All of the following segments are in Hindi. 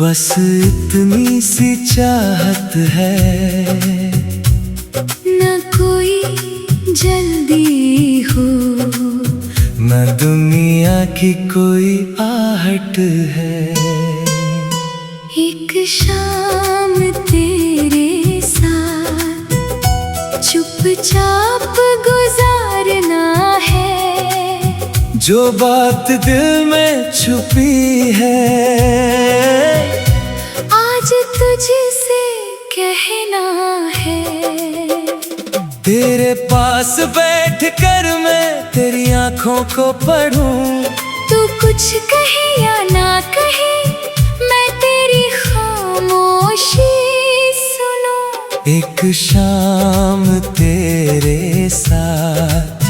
बस इतनी सी चाहत है, न कोई जल्दी हो, न दुनिया की कोई आहट है। एक शाम तेरे साथ चुपचाप गुजारना है, जो बात दिल में छुपी है आज तुझसे कहना है। तेरे पास बैठ कर मैं तेरी आंखों को पढ़ूं, तू कुछ कहे या ना कहे मैं तेरी खामोशी सुनूं। एक शाम तेरे साथ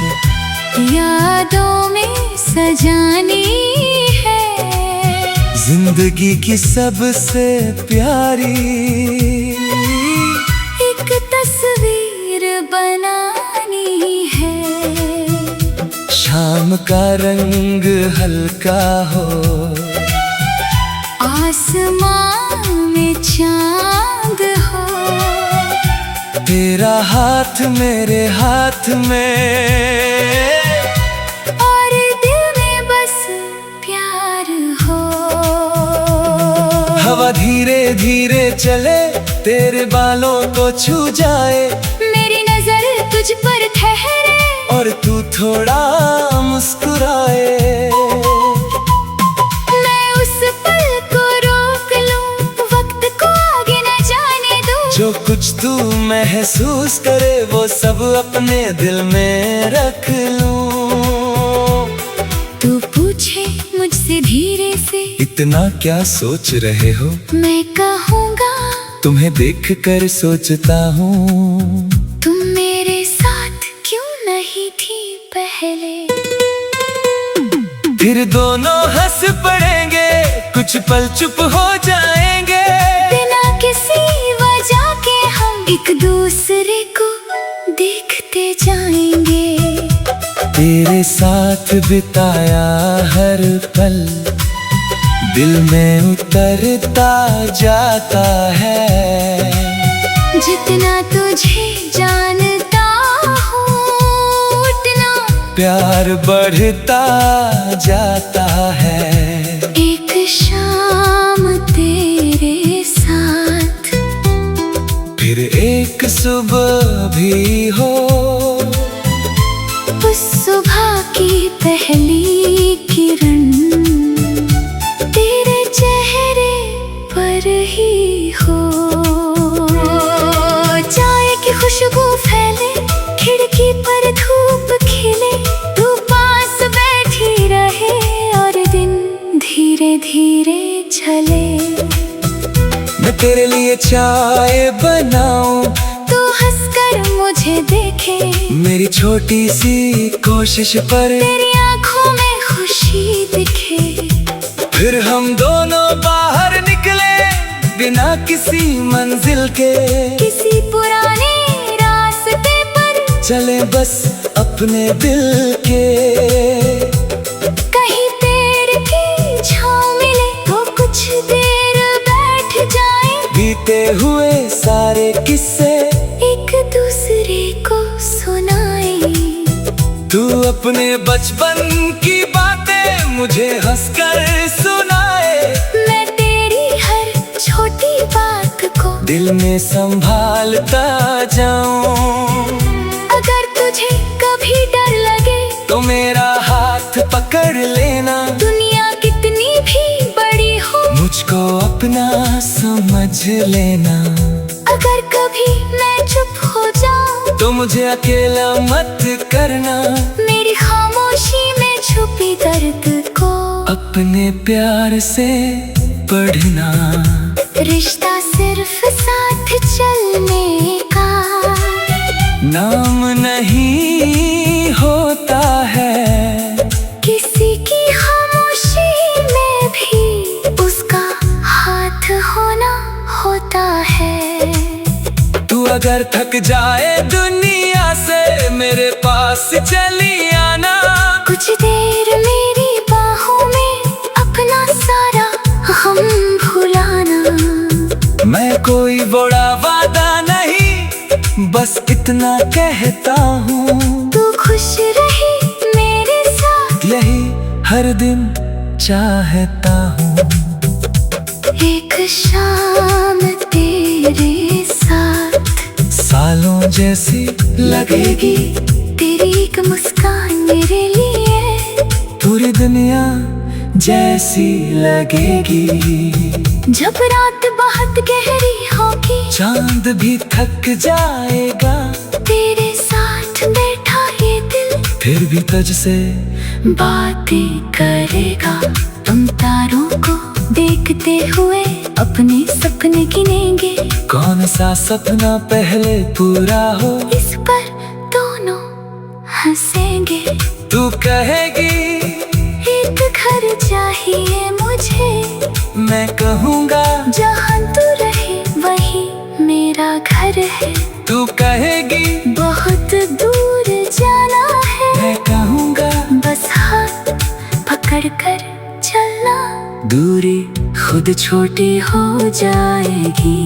यादों में सजानी है, जिंदगी की सबसे प्यारी एक तस्वीर बनानी है। शाम का रंग हल्का हो, आसमां में चांद हो, तेरा हाथ मेरे हाथ में, और दिल में बस प्यार हो। हवा धीरे धीरे चले, तेरे बालों को छू जाए, मेरी नजर तुझ पर ठहरे और तू थोड़ा मुस्कुराए। मैं उस पल को रोक लूं, वक्त को आगे न जाने दूं। जो कुछ तू महसूस करे वो सब अपने दिल में रख लूं। तू पूछे मुझसे धीरे से, इतना क्या सोच रहे हो, मैं कहूँगा तुम्हें देख कर सोचता हूँ, तुम मेरे साथ क्यों नहीं थी पहले। फिर दोनों हंस पड़ेंगे, कुछ पल चुप हो जाएंगे, बिना किसी वजह के हम एक दूसरे को देखते जाएंगे। तेरे साथ बिताया हर पल दिल में उतरता जाता है, जितना तुझे जानता हूँ उतना प्यार बढ़ता जाता है। एक शाम तेरे साथ, फिर एक सुबह भी हो, उस सुबह की पहली किरण तेरे चेहरे पर ही हो। चाय की खुशबू फैले, खिड़की पर धूप खिले, तू पास बैठी रहे और दिन धीरे धीरे चले। मैं तेरे लिए चाय बनाऊं, तू हंसकर मुझे देखे, मेरी छोटी सी कोशिश पर तेरी आंखों में खुशी दिखे। फिर हम दोनों बाहर निकले बिना किसी मंजिल के, किसी पुराने रास्ते पर चले बस अपने दिल के। कहीं पेड़ की छांव मिले तो कुछ देर बैठ जाएं, बीते हुए सारे किस्से एक दूसरे को सुनाए। तू अपने बचपन की बातें मुझे हंसकर सुनाए, मैं तेरी हर छोटी बात को दिल में संभालता जाऊं। अगर तुझे कभी डर लगे तो मेरा हाथ पकड़ लेना, दुनिया कितनी भी बड़ी हो मुझको अपना समझ लेना। अगर कभी मैं चुप हो जाऊं तो मुझे अकेला मत करना, मेरी खामोशी में छुपी दर्द को अपने प्यार से पढ़ना। रिश्ता सिर्फ साथ चलने का नाम नहीं होता है, किसी की खामोशी में भी उसका हाथ होना होता है। तू अगर थक जाए दुनिया से मेरे पास चली आना, कुछ देर मेरी बाहों में अपना सारा गम भुलाना। कोई बड़ा वादा नहीं, बस इतना कहता हूँ, तू खुश रहे मेरे साथ, यही हर दिन चाहता हूँ। एक शाम तेरे साथ सालों जैसी लगेगी तेरी एक मुस्कान मेरे लिए, पूरी दुनिया जैसी लगेगी। जब रात बहुत गहरी होगी, चांद भी थक जाएगा, तेरे साथ बैठा ये दिल फिर भी तुझसे बातें करेगा। तुम तारों को देखते हुए अपने सपने गिनेंगे, कौन सा सपना पहले पूरा हो, इस पर दोनों हंसेंगे। तू कहेगी एक घर चाहिए मुझे, मैं कहूँगा जहाँ तू रहे वही मेरा घर है। तू कहेगी बहुत दूर जाना है, मैं कहूँगा बस हाथ पकड़ कर चलना, दूरी खुद छोटी हो जाएगी।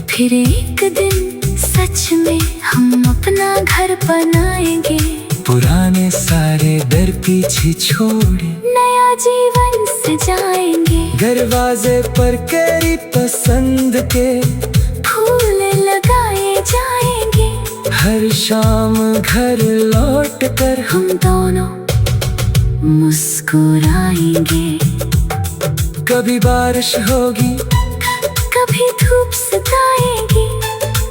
फिर एक दिन सच में हम अपना घर बनाएंगे, पुराने सारे डर पीछे छोड़े नया जीवन सजाएंगे। दरवाजे पर तेरी पसंद के फूल लगाए जाएंगे, हर शाम घर लौट कर हम दोनों मुस्कुराएंगे। कभी बारिश होगी, कभी धूप सताएगी,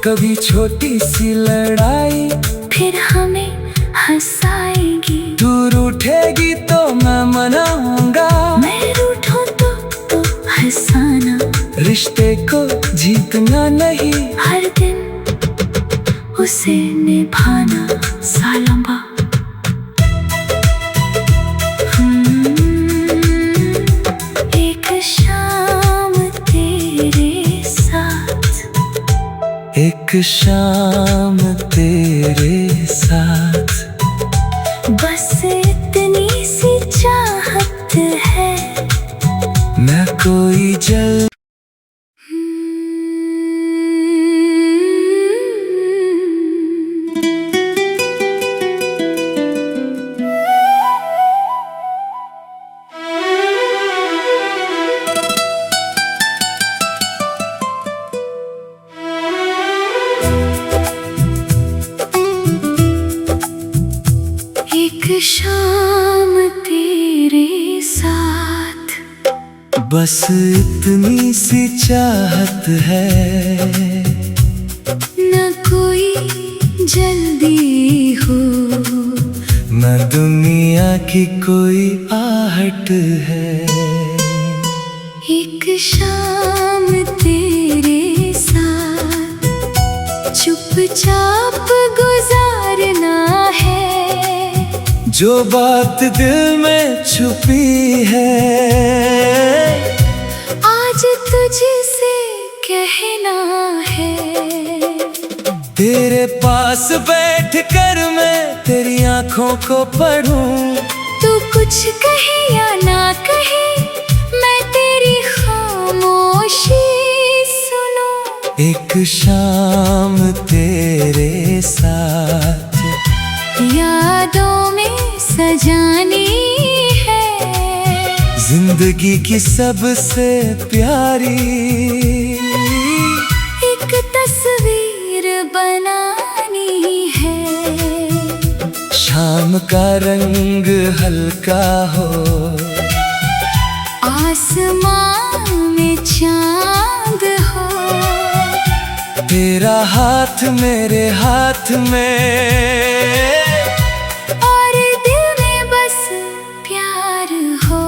कभी छोटी सी लड़ाई, फिर हमें हंसाएगी। तू रूठेगी तो मैं मनाऊंगा, मैं रूठूं तो हंसाना, रिश्ते को जीतना नहीं, हर दिन उसे निभाना। सालंबा एक शाम तेरे साथ, एक शाम तेरे साथ, बस इतनी सी चाहत है, मैं कोई जल एक शाम तेरे साथ, बस इतनी सी चाहत है, न कोई जल्दी हो, न दुनिया की कोई आहट है। एक शाम तेरे साथ चुपचाप गुजारना है, जो बात दिल में छुपी है, आज तुझसे कहना है। तेरे पास बैठ कर मैं तेरी आंखों को पढ़ूं, तू कुछ कहे या ना कहे, मैं तेरी खामोशी सुनूं। एक शाम तेरे साथ, यादों में सजानी है, जिंदगी की सबसे प्यारी एक तस्वीर बनानी है। शाम का रंग हल्का हो, आसमां में चांद हो, तेरा हाथ मेरे हाथ में, और दिल में बस प्यार हो।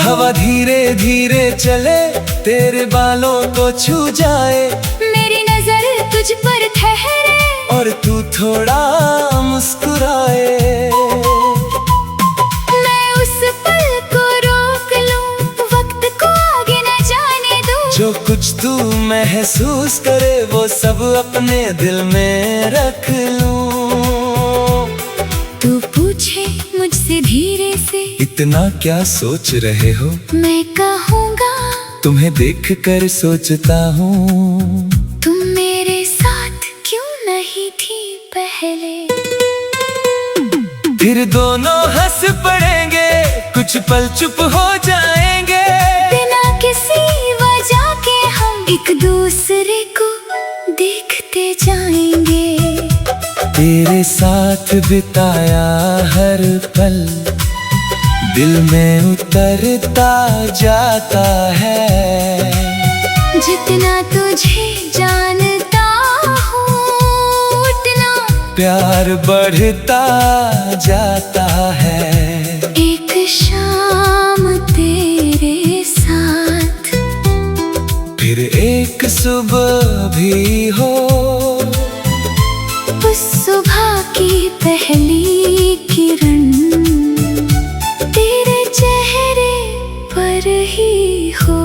हवा धीरे धीरे चले, तेरे बालों को छू जाए, मेरी नजर तुझ पर ठहरे, और तू थोड़ा मुस्कुराए। मैं उस पल को रोक लूं, वक्त को आगे न जाने दूं। जो कुछ तू महसूस करे वो सब अपने दिल में रख लूं। तू पूछे मुझसे धीरे से, इतना क्या सोच रहे हो, मैं कहूँगा तुम्हें देख कर सोचता हूँ, तुम मेरे साथ क्यों नहीं थी पहले। फिर दोनों हंस पड़ेंगे, कुछ पल चुप हो जाएंगे, बिना किसी वजह के हम एक दूसरे को देखते जाएंगे। तेरे साथ बिताया हर पल दिल में उतरता जाता है। जितना तुझे जानता हूँ उतना प्यार बढ़ता जाता है। एक शाम तेरे साथ, फिर एक सुबह भी हो, उस सुबह की पहली किरण तेरे चेहरे पर ही हो।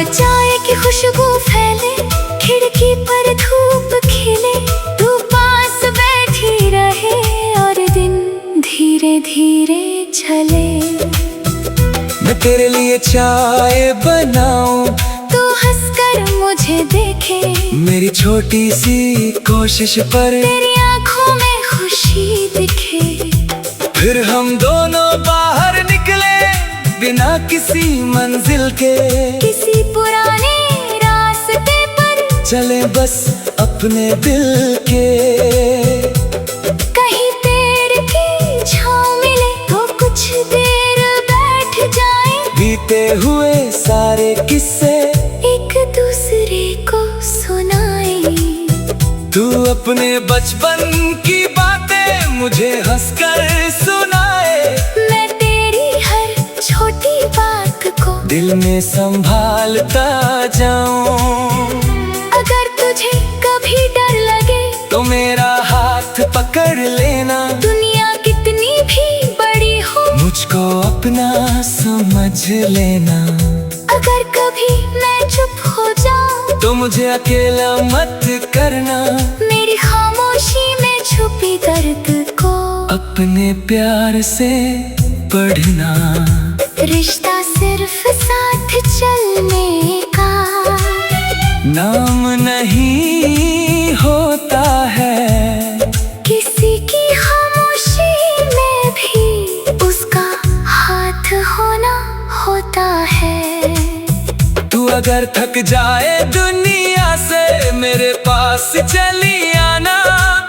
चाय की खुशबू फैले, खिड़की पर धूप खिले, तू पास बैठी रहे और दिन धीरे धीरे चले। मैं तेरे लिए चाय बनाऊं, तू हंसकर मुझे देखे, मेरी छोटी सी कोशिश पर तेरी आंखों में खुशी दिखे। फिर हम दोनों बाहर निकले बिना किसी मंजिल के, किसी पुराने रास्ते पर चले बस अपने दिल के। कहीं पेड़ की छाँव मिले तो कुछ देर बैठ जाए, बीते हुए सारे किस्से एक दूसरे को सुनाए। तू अपने बचपन की बातें मुझे हंसकर सुनाए, मैं तेरी हर छोटी बात को दिल में संभालता जाऊं। अगर तुझे कभी डर लगे तो मेरा हाथ पकड़ लेना, दुनिया कितनी भी बड़ी हो मुझको अपना समझ लेना। अगर कभी मैं चुप हो जाऊं तो मुझे अकेला मत करना, मेरी खामोशी में छुपी दर्द को अपने प्यार से पढ़ना। रिश्ता सिर्फ साथ चलने का नाम नहीं होता है, किसी की खामोशी में भी उसका हाथ होना होता है। तू अगर थक जाए दुनिया से मेरे पास चली आना,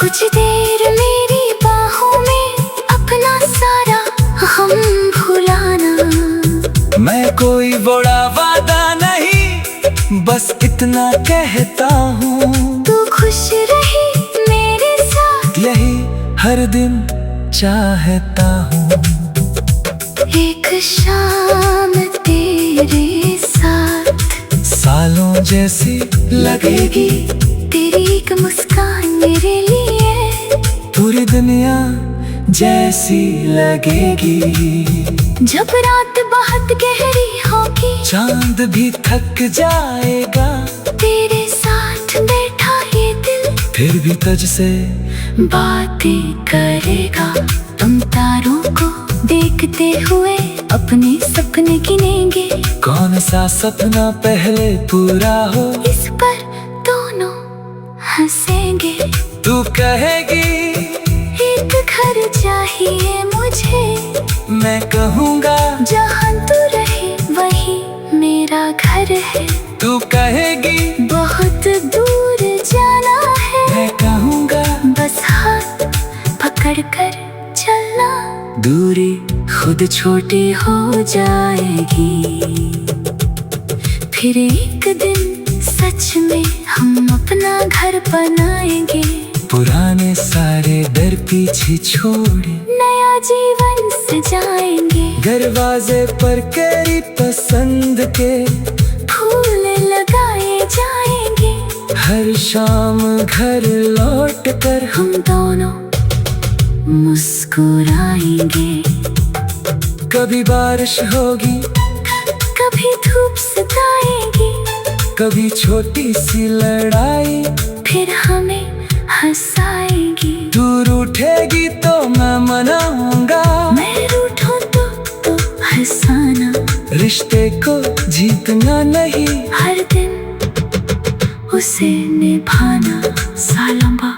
कुछ देर मेरी बाहों में अपना सारा गम भुलाना। मैं कोई बड़ा वादा नहीं, बस इतना कहता हूँ, तू खुश रही मेरे साथ, यही हर दिन चाहता हूँ। एक शाम तेरे साथ सालों जैसी लगेगी तेरी एक मुस्कान मेरे लिए, पूरी दुनिया जैसी लगेगी। जब रात बहुत गहरी होगी चांद भी थक जाएगा, तेरे साथ बैठा ये दिल फिर भी तुझसे बातें करेगा। तुम तारों को देखते हुए अपने सपने गिनेंगे, कौन सा सपना पहले पूरा हो इस पर दोनों हंसेंगे। तू कहेगी एक घर चाहिए मुझे, मैं कहूँगा जहाँ तू रहे वही मेरा घर है। तू कहेगी बहुत दूर जाना है, मैं कहूँगा बस हाथ पकड़ कर चलना, दूरी खुद छोटी हो जाएगी। फिर एक दिन सच में हम अपना घर बनाएंगे, पुराने सारे डर पीछे छोड़े नया जीवन सजाएंगे। दरवाजे पर तेरी पसंद के फूल लगाए जाएंगे, हर शाम घर लौट कर हम दोनों मुस्कुराएंगे। कभी बारिश होगी, कभी धूप सताएगी, कभी छोटी सी लड़ाई फिर हमें हंसाएगी। तू रूठेगी तो मैं मनाऊंगा, मैं रूठूं तो हंसाना। रिश्ते को जीतना नहीं, हर दिन उसे निभाना सालंबा।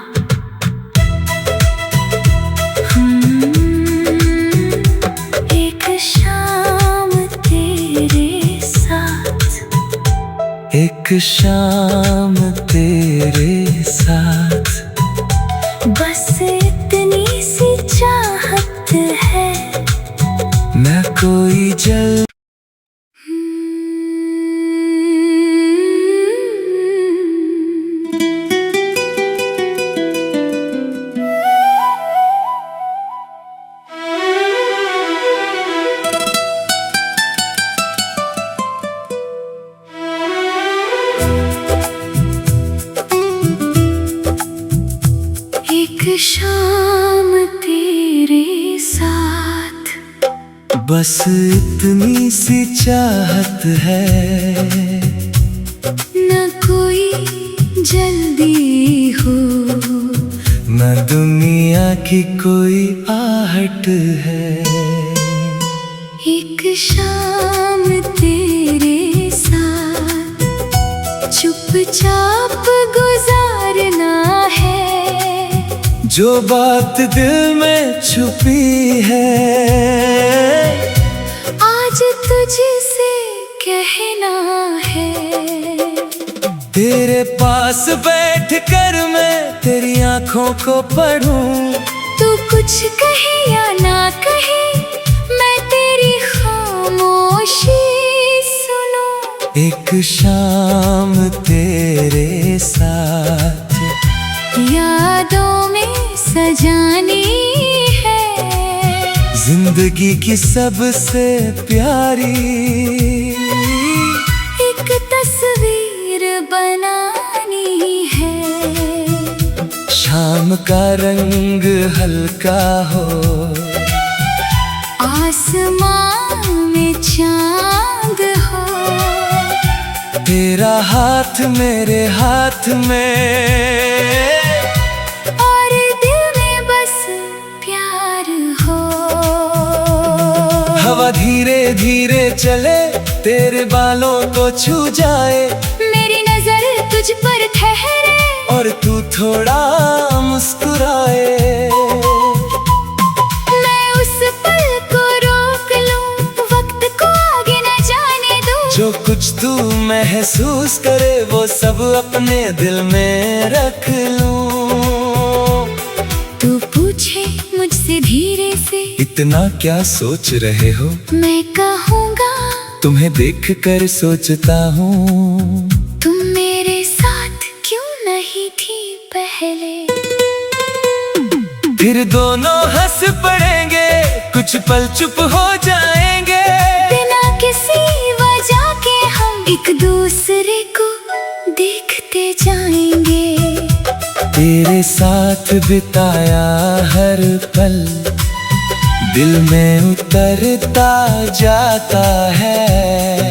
एक शाम तेरे साथ, एक शाम तेरे साथ, बस इतनी सी चाहत है, न कोई जल एक शाम तेरे साथ, बस इतनी सी चाहत है, न कोई जल्दी हो, न दुनिया की कोई आहट है। एक शाम तेरे साथ, चुपचाप गुजारना है, जो बात दिल में छुपी है, आज तुझसे कहना है। तेरे पास बैठ कर मैं तेरी आंखों को पढ़ूं, तू कुछ कहे या ना कहे, मैं तेरी खामोशी सुनूं। एक शाम तेरे साथ, यादों में सजानी है, जिंदगी की सबसे प्यारी एक तस्वीर बनानी है। शाम का रंग हल्का हो, आसमां में चांद हो, तेरा हाथ मेरे हाथ में, और दिल में बस प्यार हो। हवा धीरे धीरे चले, तेरे बालों को छू जाए, मेरी नजर तुझ पर ठहरे, और तू थोड़ा मुस्कुराए। मैं उस पल को रोक लूं, वक्त को आगे न जाने दूं। जो कुछ तू महसूस करे वो सब अपने दिल में रख लूं। तू पूछे मुझसे धीरे से, इतना क्या सोच रहे हो, मैं कहूँगा तुम्हें देख कर सोचता हूँ, तुम मेरे साथ क्यों नहीं थी पहले। फिर दोनों हंस पड़ेंगे, कुछ पल चुप हो जाएंगे, बिना किसी वजह के हम एक दूसरे को देखते जाएंगे। तेरे साथ बिताया हर पल दिल में उतरता जाता है,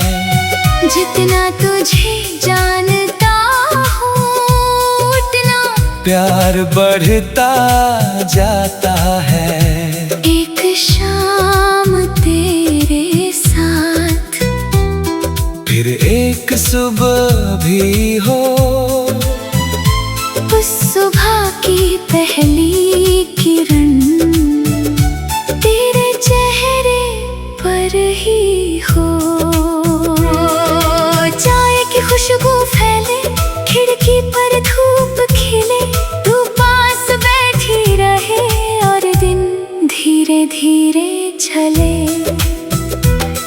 जितना तुझे जानता हूँ उतना प्यार बढ़ता जाता है। एक शाम तेरे साथ, फिर एक सुबह भी हो, उस सुबह की पहली किरण तेरे चेहरे पर ही हो। चाय की खुशबू फैले, खिड़की पर धूप खिले, तू पास बैठी रहे और दिन धीरे धीरे चले।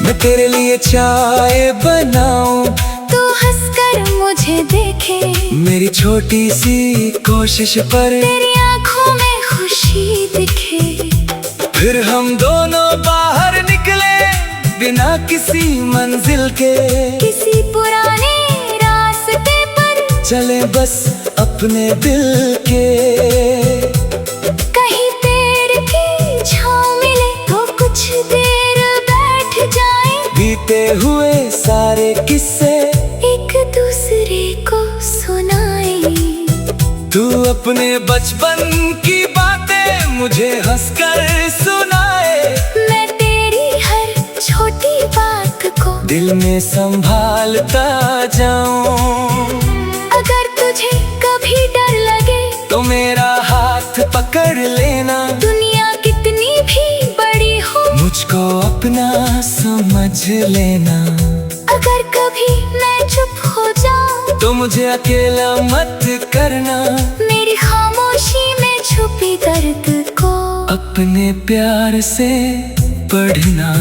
मैं तेरे लिए चाय बनाऊं, तू हंसकर मुझे देखे, मेरी छोटी सी कोशिश पर तेरी आंखों में खुशी दिखे। फिर हम दोनों बाहर निकले बिना किसी मंजिल के, किसी पुराने रास्ते पर चले बस अपने दिल के। कहीं पेड़ की छाँव मिले तो कुछ देर बैठ जाए, बीते हुए सारे किस्से एक दूसरे को सुनाए। तू अपने बचपन की बातें मुझे हंसकर सुनाए, मैं तेरी हर छोटी बात को दिल में संभालता जाऊं। अगर तुझे कभी डर लगे तो मेरा हाथ पकड़ लेना, दुनिया कितनी भी बड़ी हो मुझको अपना समझ लेना। अगर कभी मैं चुप हो जाऊं तो मुझे अकेला मत करना, मेरी खामोशी में छुपी दर्द को अपने प्यार से पढ़ना।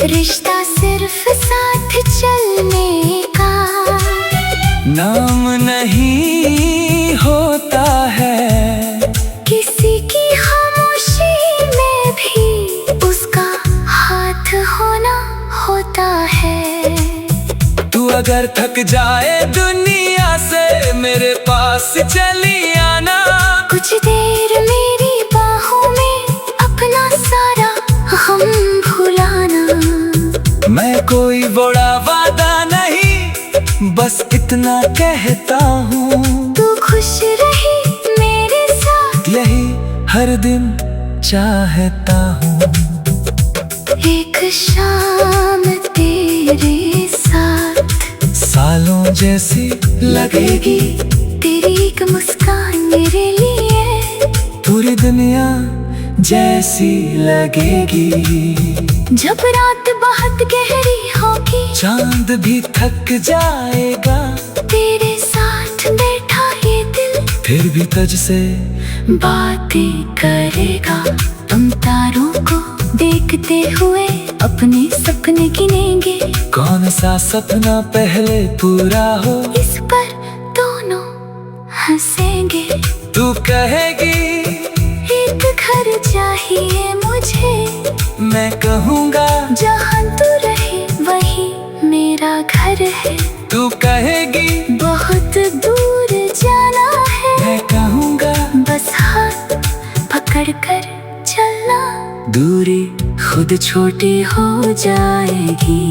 रिश्ता सिर्फ साथ चलने का नाम नहीं होता है, किसी की खामोशी में भी उसका हाथ होना होता है। तू अगर थक जाए दुनिया से मेरे पास चली आना, कुछ देर मेरी बाहों में अपना सारा हम भुलाना। मैं कोई बड़ा वादा नहीं, बस इतना कहता हूँ, तू खुश रही मेरे साथ यही हर दिन चाहता हूँ। एक शाम तेरे साथ सालों जैसी लगेगी, तेरी एक मुस्कान मेरे लिए पूरी दुनिया जैसी लगेगी। जब रात बहुत गहरी होगी चांद भी थक जाएगा, तेरे साथ बैठा ये दिल फिर भी तुझसे बातें करेगा। तुम तारों को देखते हुए अपने सपने गिनेंगे, कौन सा सपना पहले पूरा हो इस पर दोनों हंसेंगे। तू कहेगी एक घर चाहिए मुझे, मैं कहूँगा जहाँ तू रहे वही मेरा घर है। तू कहेगी बहुत दूर जाना है, मैं कहूँगा बस हाथ पकड़ कर चलना। दूरी खुद छोटी हो जाएगी,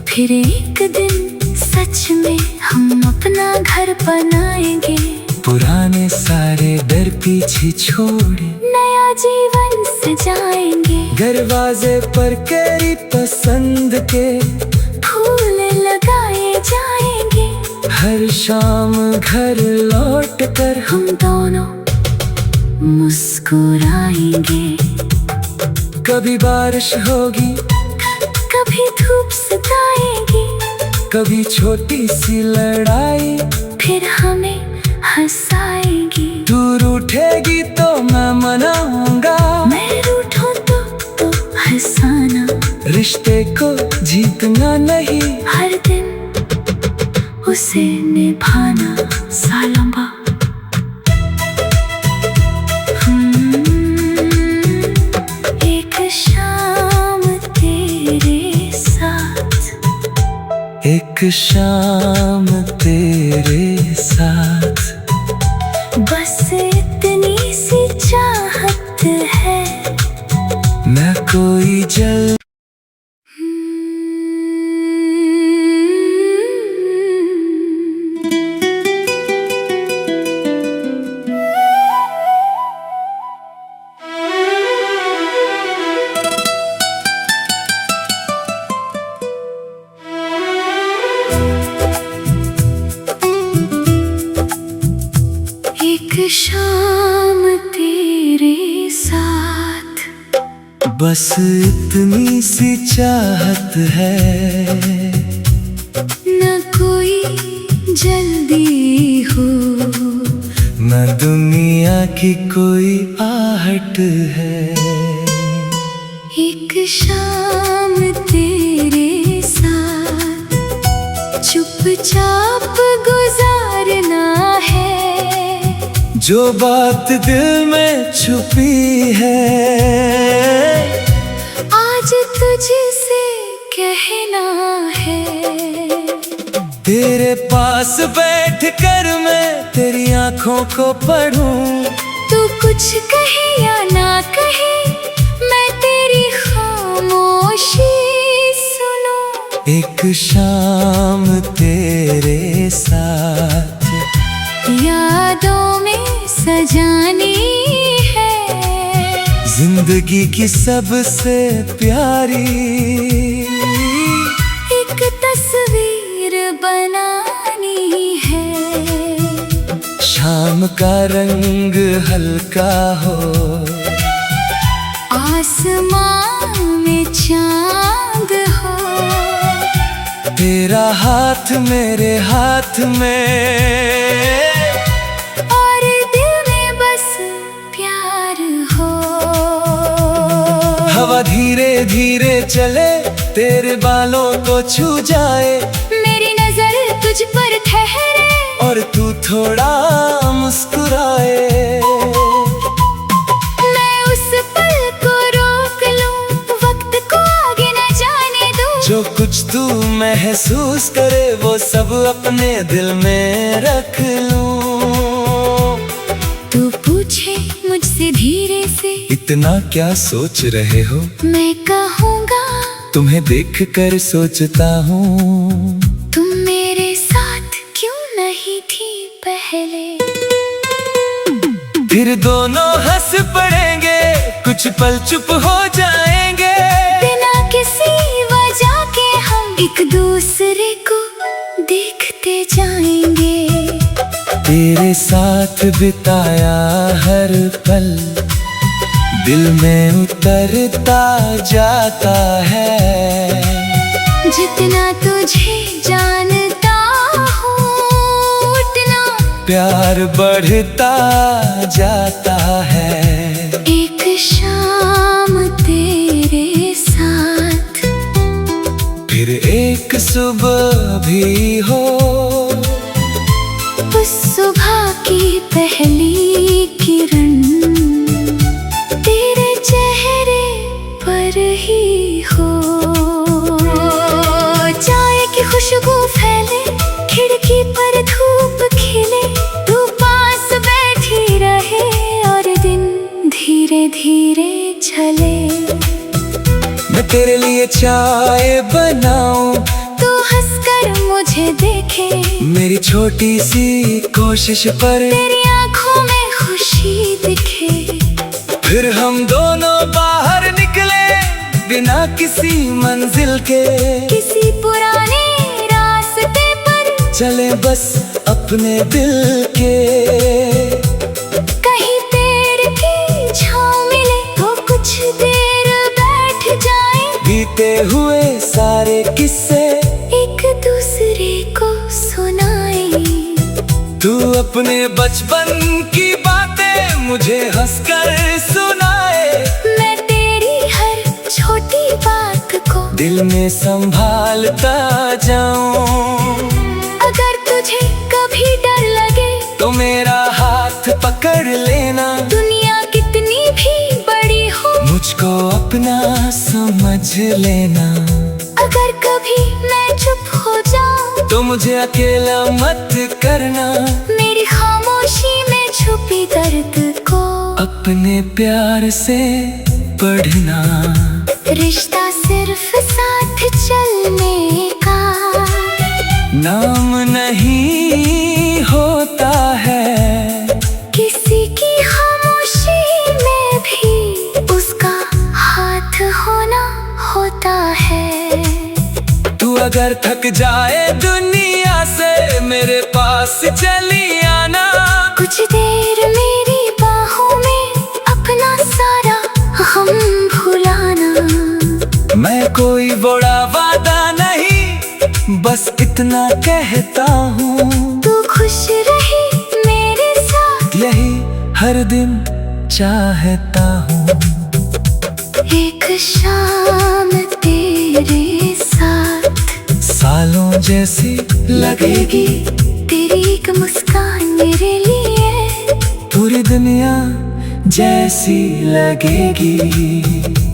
फिर एक दिन सच में हम अपना घर बनाएंगे। पुराने सारे डर पीछे छोड़ नया जीवन सजाएंगे, दरवाजे पर तेरी पसंद के फूल लगाए जाएंगे। हर शाम घर लौट कर हम दोनों मुस्कुराएंगे, कभी बारिश होगी कभी धूप सताएगी, कभी छोटी सी लड़ाई फिर हमें हंसाएगी। तू रूठेगी तो मैं मनाऊंगा, मैं रूठूं तो हंसाना। रिश्ते को जीतना नहीं, हर दिन उसे निभाना। सालंबा एक शाम तेरे साथ, एक शाम तेरे साथ, बस इतनी सी चाहत है। मैं कोई जल एक शाम तेरे साथ, बस इतनी सी चाहत है। न कोई जल्दी हो, न दुनिया की कोई आहट है। एक शाम तेरे साथ चुपचाप गुजारना है। जो बात दिल में छुपी है आज तुझसे कहना है। तेरे पास बैठ कर मैं तेरी आंखों को पढ़ूं। तू कुछ कहे या ना कहे, मैं तेरी खामोशी सुनूं। एक शाम तेरे साथ यादों में सजानी है, जिंदगी की सबसे प्यारी शाम का रंग हल्का हो, आसमां में चांद हो, तेरा हाथ मेरे हाथ में, और दिल में बस प्यार हो। हवा धीरे धीरे चले, तेरे बालों को छू जाए, मेरी नजर तुझ पर ठहरे, और तू थोड़ा मुस्कुराए। मैं उस पल को रोक लूं, वक्त को आगे न जाने दूं। जो कुछ तू महसूस करे वो सब अपने दिल में रख लूं। तू पूछे मुझसे धीरे से, इतना क्या सोच रहे हो? मैं कहूँगा, तुम्हें देख कर सोचता हूँ, तुम मेरे साथ क्यों नहीं थी पहले। फिर दोनों हंस पड़ेंगे, कुछ पल चुप हो जाएंगे, बिना किसी वजह के हम एक दूसरे को देखते जाएंगे। तेरे साथ बिताया हर पल दिल में उतरता जाता है, जितना तुझे जानता हूँ उतना प्यार बढ़ता जाता है। एक शाम तेरे साथ, फिर एक सुबह भी हो, उस सुबह की पहली किरण तेरे चेहरे पर ही हो। चाय की खुशबू फैले, खिड़की पर धूप खिले, तू पास बैठी रहे, और दिन धीरे धीरे चले। मैं तेरे लिए चाय बनाऊं, तू हंसकर मुझे देखे, मेरी छोटी सी कोशिश पर तेरी आंखों में खुशी दिखे। फिर हम दोनों बाहर निकले, बिना किसी मंजिल के, किसी पुराने रास्ते पर चले बस अपने दिल के। कहीं पेड़ की छांव मिले तो कुछ देर बैठ जाए, बीते हुए सारे किस्से एक दूसरे को सुनाए। तू अपने बचपन की बातें मुझे हंसकर सुनाए, मैं तेरी हर छोटी बात को दिल में संभालता जाऊं। अगर तुझे कभी डर लगे तो मेरा हाथ पकड़ लेना, दुनिया कितनी भी बड़ी हो मुझको अपना समझ लेना। अगर कभी मैं चुप हो जाऊं तो मुझे अकेला मत करना, मेरी खामोशी में छुपी दर्द को अपने प्यार से पढ़ना। रिश्ता सिर्फ साथ चलने का नाम नहीं होता है, किसी की खामोशी में भी उसका हाथ होना होता है। तू अगर थक जाए दुनिया से मेरे पास चली आना, कुछ देर मेरी बाहों में अपना सारा गम भुलाना। मैं कोई बड़ा वादा नहीं, बस इतना कहता हूँ, तू खुश रहे मेरे साथ, यही हर दिन चाहता हूँ। एक शाम तेरे साथ सालों जैसी लगेगी, तेरी एक मुस्कान मेरे लिए पूरी दुनिया जैसी लगेगी।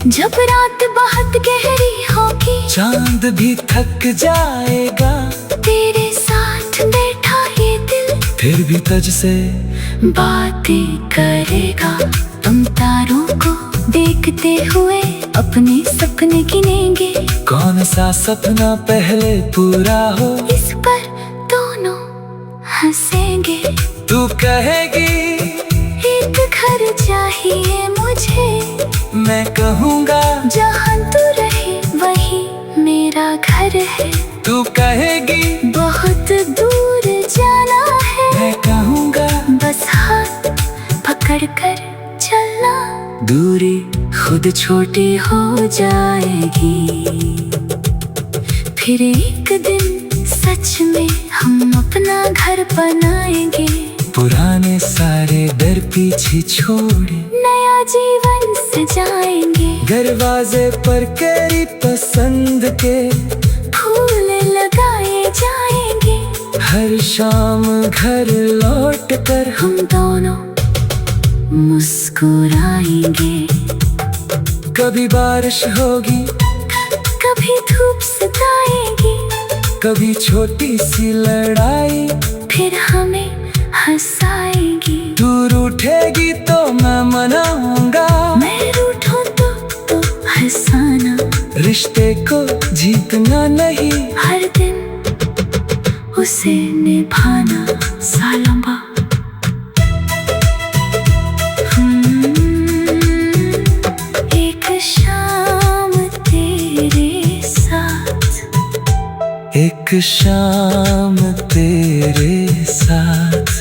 जब रात बहुत गहरी होगी, चांद भी थक जाएगा, तेरे साथ बैठा ये दिल फिर भी तुझसे बातें करेगा। तुम तारों को देखते हुए अपने सपने गिनेंगे, कौन सा सपना पहले पूरा हो, इस पर दोनों हंसेंगे। तू कहेगी एक घर चाहिए मुझे, मैं कहूँगा जहाँ तू रहे वही मेरा घर है। तू कहेगी बहुत दूर जाना है, मैं कहूँगा बस दूरी खुद छोटी हो जाएगी। फिर एक दिन सच में हम अपना घर बनाएंगे। पुराने सारे डर पीछे छोड़े नया जीवन सजाएंगे। दरवाजे पर तेरी पसंद के फूल लगाए जाएंगे। हर शाम घर लौट कर हम दोनों मुस्कुराएंगे। कभी बारिश होगी, कभी धूप सताएगी, कभी छोटी सी लड़ाई फिर हमें हंसाएगी। तू रूठेगी तो मैं मनाऊंगा, मैं रूठूं तो हंसाना। रिश्ते को जीतना नहीं, हर दिन उसे निभाना। सालंबा एक शाम तेरे साथ, एक शाम तेरे साथ,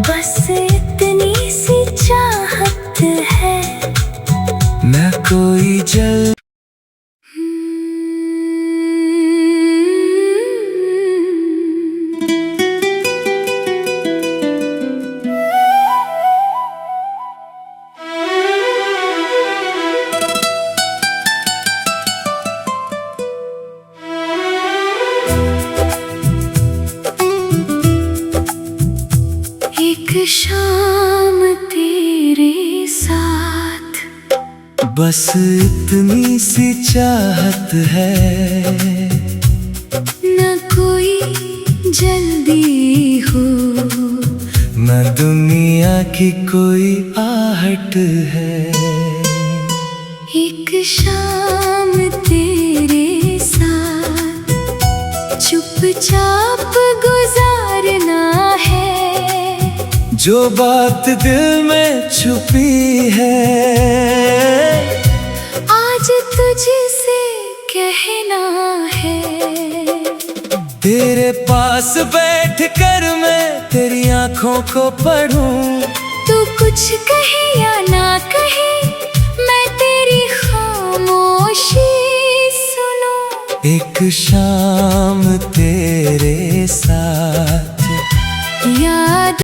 बस इतनी सी चाहत है। मैं कोई जल एक शाम तेरे साथ, बस इतनी सी चाहत है। न कोई जल्दी हो, न दुनिया की कोई आहट है। एक शाम तेरे साथ चुपचाप गुजारना है। जो बात दिल में छुपी है, आज तुझसे कहना है। तेरे पास बैठ कर मैं तेरी आंखों को पढ़ूं। तू कुछ कहे या ना कहे, मैं तेरी खामोशी सुनूं। एक शाम तेरे साथ याद